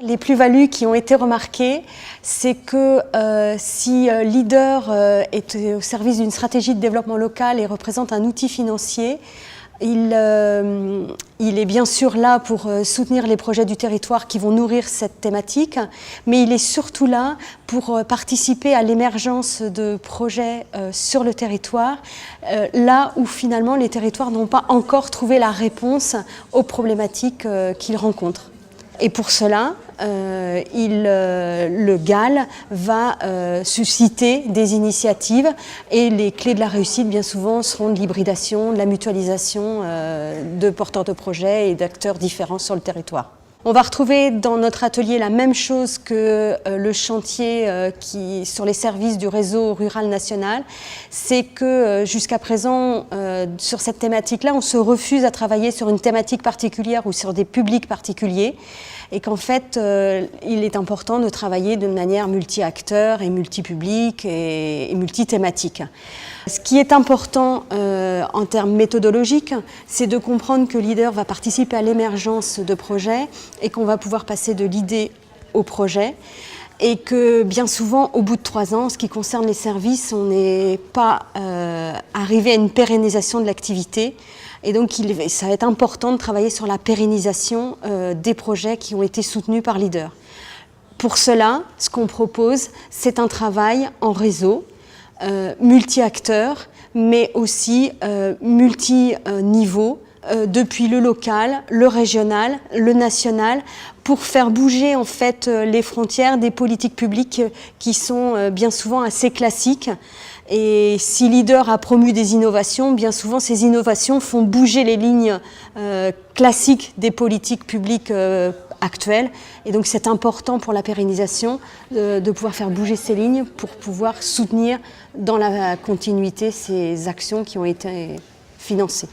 Les plus-values qui ont été remarquées, c'est que si Leader est au service d'une stratégie de développement local et représente un outil financier, il est bien sûr là pour soutenir les projets du territoire qui vont nourrir cette thématique, mais il est surtout là pour participer à l'émergence de projets sur le territoire, là où finalement les territoires n'ont pas encore trouvé la réponse aux problématiques qu'ils rencontrent. Et pour cela, le GAL va susciter des initiatives et les clés de la réussite, bien souvent, seront de l'hybridation, de la mutualisation de porteurs de projets et d'acteurs différents sur le territoire. On va retrouver dans notre atelier la même chose que le chantier sur les services du réseau rural national. C'est que jusqu'à présent, sur cette thématique-là, on se refuse à travailler sur une thématique particulière ou sur des publics particuliers. Et qu'en fait, il est important de travailler de manière multi-acteurs et multi-public et multi-thématique. Ce qui est important en termes méthodologiques, c'est de comprendre que Leader va participer à l'émergence de projets et qu'on va pouvoir passer de l'idée au projet. Et que bien souvent, au bout de 3 ans, en ce qui concerne les services, on n'est pas arrivé à une pérennisation de l'activité. Et donc, ça va être important de travailler sur la pérennisation des projets qui ont été soutenus par Leader. Pour cela, ce qu'on propose, c'est un travail en réseau, multi-acteurs, mais aussi multi-niveaux, depuis le local, le régional, le national, pour faire bouger en fait les frontières des politiques publiques qui sont bien souvent assez classiques. Et si Leader a promu des innovations, bien souvent ces innovations font bouger les lignes classiques des politiques publiques actuelles. Et donc c'est important pour la pérennisation de pouvoir faire bouger ces lignes pour pouvoir soutenir dans la continuité ces actions qui ont été financées.